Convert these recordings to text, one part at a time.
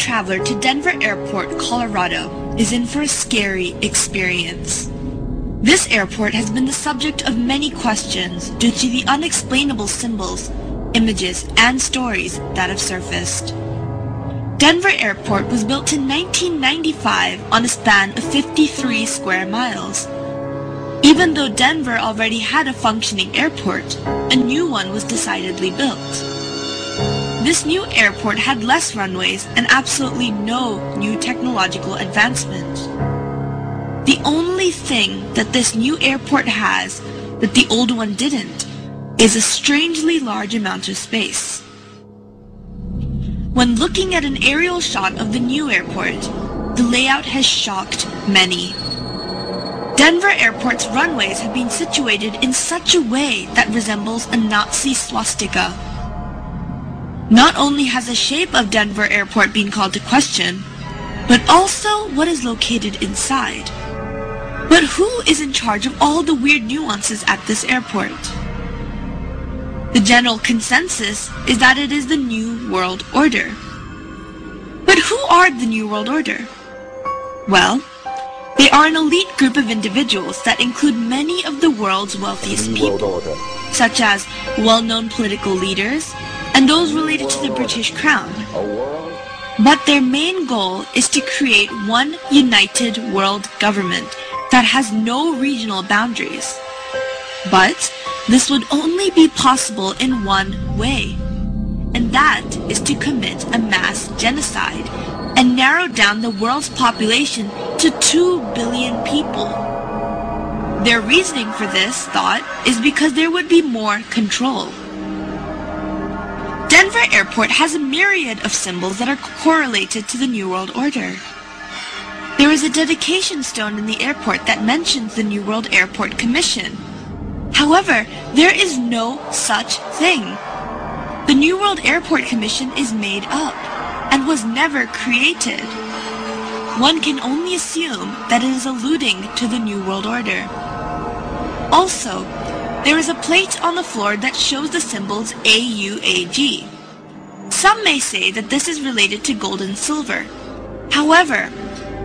traveler to Denver Airport, Colorado, is in for a scary experience. This airport has been the subject of many questions due to the unexplainable symbols, images, and stories that have surfaced. Denver Airport was built in 1995 on a span of 53 square miles. Even though Denver already had a functioning airport, a new one was decidedly built. This new airport had less runways and absolutely no new technological advancement. The only thing that this new airport has that the old one didn't is a strangely large amount of space. When looking at an aerial shot of the new airport, the layout has shocked many. Denver Airport's runways have been situated in such a way that resembles a Nazi swastika. Not only has the shape of Denver Airport been called to question, but also what is located inside. But who is in charge of all the weird nuances at this airport? The general consensus is that it is the New World Order. But who are the New World Order? Well, they are an elite group of individuals that include many of the world's wealthiest people, such as well-known political leaders and those related to the British Crown. But their main goal is to create one united world government that has no regional boundaries. But this would only be possible in one way, and that is to commit a mass genocide and narrow down the world's population to 2 billion people. Their reasoning for this thought is because there would be more control. Denver Airport has a myriad of symbols that are correlated to the New World Order. There is a dedication stone in the airport that mentions the New World Airport Commission. However, there is no such thing. The New World Airport Commission is made up and was never created. One can only assume that it is alluding to the New World Order. Also, there is a plate on the floor that shows the symbols AUAG. Some may say that this is related to gold and silver. However,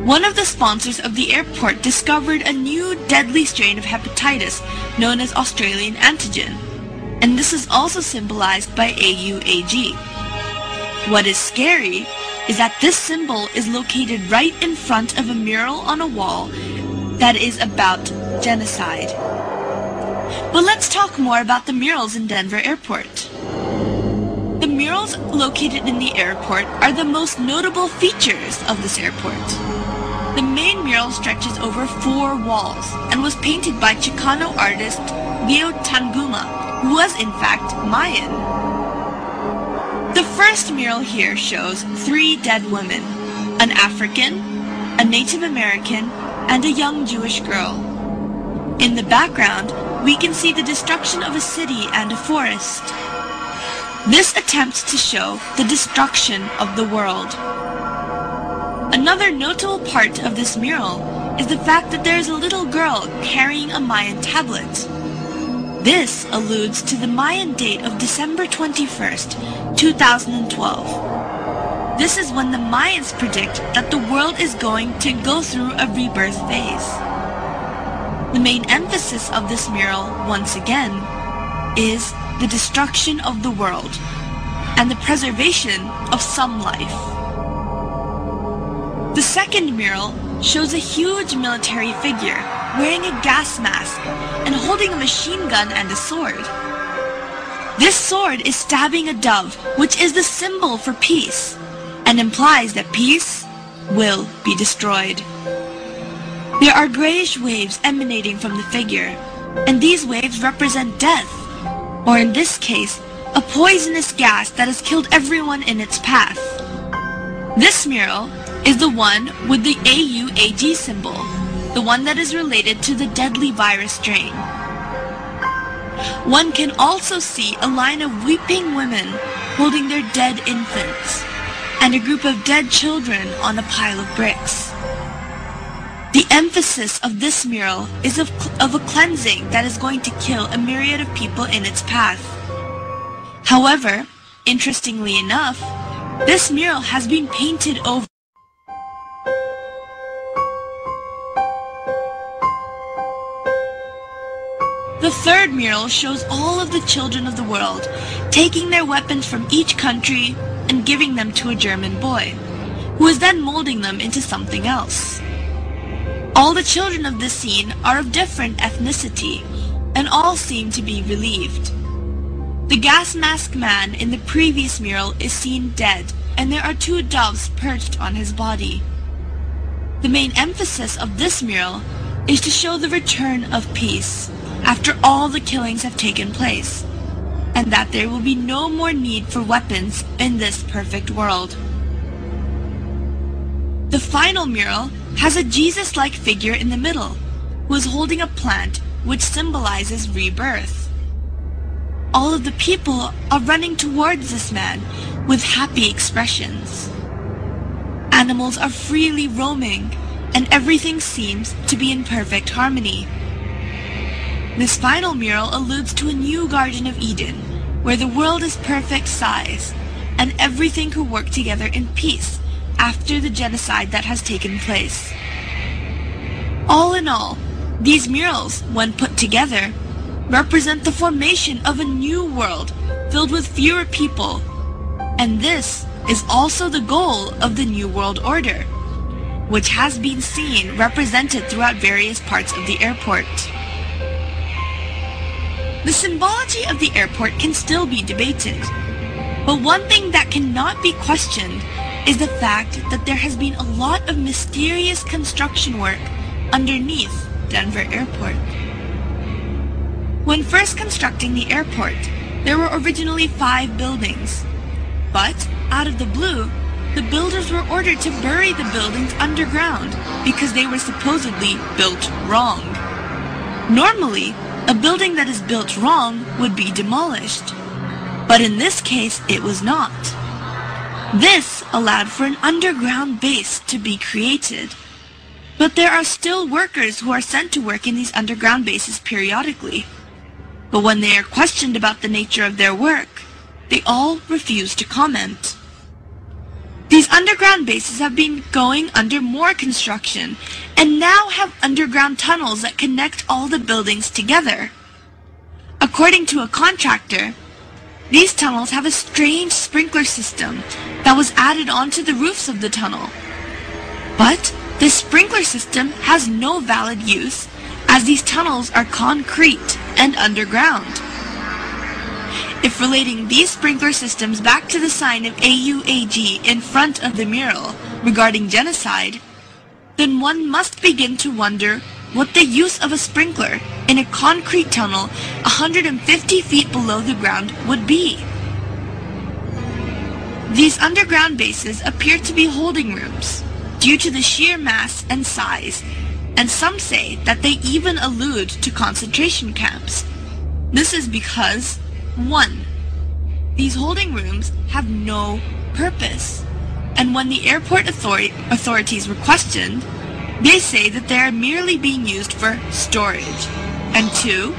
one of the sponsors of the airport discovered a new deadly strain of hepatitis known as Australian antigen, and this is also symbolized by AUAG. What is scary is that this symbol is located right in front of a mural on a wall that is about genocide. But let's talk more about the murals in Denver Airport. The murals located in the airport are the most notable features of this airport. The main mural stretches over 4 walls and was painted by Chicano artist Leo Tanguma, who was in fact Mayan. The first mural here shows 3 dead women, an African, a Native American, and a young Jewish girl. In the background, we can see the destruction of a city and a forest. This attempts to show the destruction of the world. Another notable part of this mural is the fact that there is a little girl carrying a Mayan tablet. This alludes to the Mayan date of December 21st, 2012. This is when the Mayans predict that the world is going to go through a rebirth phase. The main emphasis of this mural, once again, is the destruction of the world and the preservation of some life. The second mural shows a huge military figure wearing a gas mask and holding a machine gun and a sword. This sword is stabbing a dove, which is the symbol for peace, and implies that peace will be destroyed. There are grayish waves emanating from the figure, and these waves represent death, or in this case, a poisonous gas that has killed everyone in its path. This mural is the one with the AUAG symbol, the one that is related to the deadly virus strain. One can also see a line of weeping women holding their dead infants, and a group of dead children on a pile of bricks. The emphasis of this mural is of a cleansing that is going to kill a myriad of people in its path. However, interestingly enough, This mural has been painted over. The third mural shows all of the children of the world taking their weapons from each country and giving them to a German boy, who is then molding them into something else. All the children of this scene are of different ethnicity, and all seem to be relieved. The gas mask man in the previous mural is seen dead, and there are 2 doves perched on his body. The main emphasis of this mural is to show the return of peace after all the killings have taken place, and that there will be no more need for weapons in this perfect world. The final mural has a Jesus-like figure in the middle, who is holding a plant which symbolizes rebirth. All of the people are running towards this man with happy expressions. Animals are freely roaming, and everything seems to be in perfect harmony. This final mural alludes to a new Garden of Eden, where the world is perfect size, and everything could work together in peace after the genocide that has taken place. All in all, these murals, when put together, represent the formation of a new world filled with fewer people, and this is also the goal of the New World Order, which has been seen represented throughout various parts of the airport. The symbology of the airport can still be debated, but one thing that cannot be questioned is the fact that there has been a lot of mysterious construction work underneath Denver Airport. When first constructing the airport, there were originally 5 buildings, but out of the blue, the builders were ordered to bury the buildings underground because they were supposedly built wrong. Normally, a building that is built wrong would be demolished, but in this case it was not. This allowed for an underground base to be created, but there are still workers who are sent to work in these underground bases periodically. But when they are questioned about the nature of their work, they all refuse to comment. These underground bases have been going under more construction and now have underground tunnels that connect all the buildings together. According to a contractor, these tunnels have a strange sprinkler system that was added onto the roofs of the tunnel. But this sprinkler system has no valid use, as these tunnels are concrete and underground. If relating these sprinkler systems back to the sign of AUAG in front of the mural regarding genocide, then one must begin to wonder what the use of a sprinkler in a concrete tunnel 150 feet below the ground would be. These underground bases appear to be holding rooms due to the sheer mass and size, and some say that they even allude to concentration camps. This is because 1. These holding rooms have no purpose, and when the airport authorities were questioned, they say that they are merely being used for storage. And 2,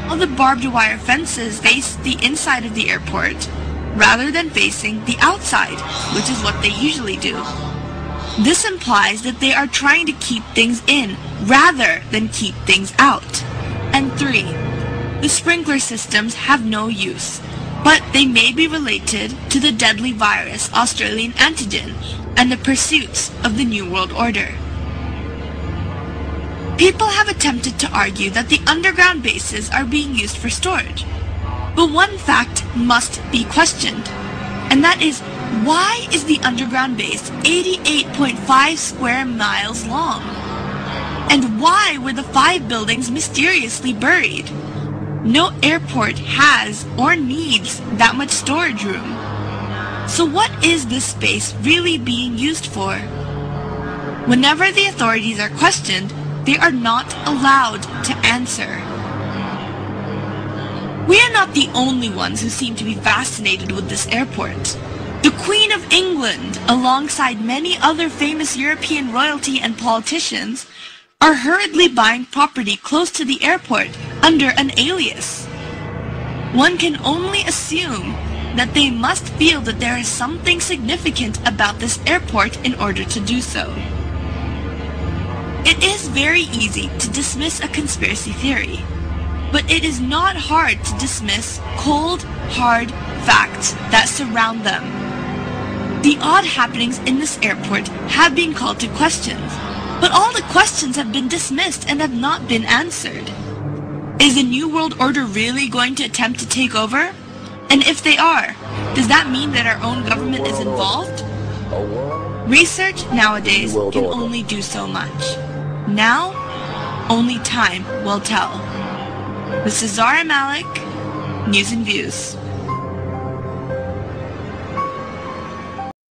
all the barbed wire fences face the inside of the airport rather than facing the outside, which is what they usually do. This implies that they are trying to keep things in rather than keep things out. And 3, the sprinkler systems have no use, but they may be related to the deadly virus Australian antigen and the pursuits of the New World Order. People have attempted to argue that the underground bases are being used for storage, but one fact must be questioned, and that is, why is the underground base 88.5 square miles long? And why were the 5 buildings mysteriously buried? No airport has or needs that much storage room. So what is this space really being used for? Whenever the authorities are questioned, they are not allowed to answer. We are not the only ones who seem to be fascinated with this airport. The Queen of England, alongside many other famous European royalty and politicians, are hurriedly buying property close to the airport under an alias. One can only assume that they must feel that there is something significant about this airport in order to do so. It is very easy to dismiss a conspiracy theory, but it is not hard to dismiss cold, hard facts that surround them. The odd happenings in this airport have been called to questions, but all the questions have been dismissed and have not been answered. Is the New World Order really going to attempt to take over? And if they are, does that mean that our own government is involved? Research nowadays can only do so much. Now, only time will tell. This is Zara Malik, News and Views.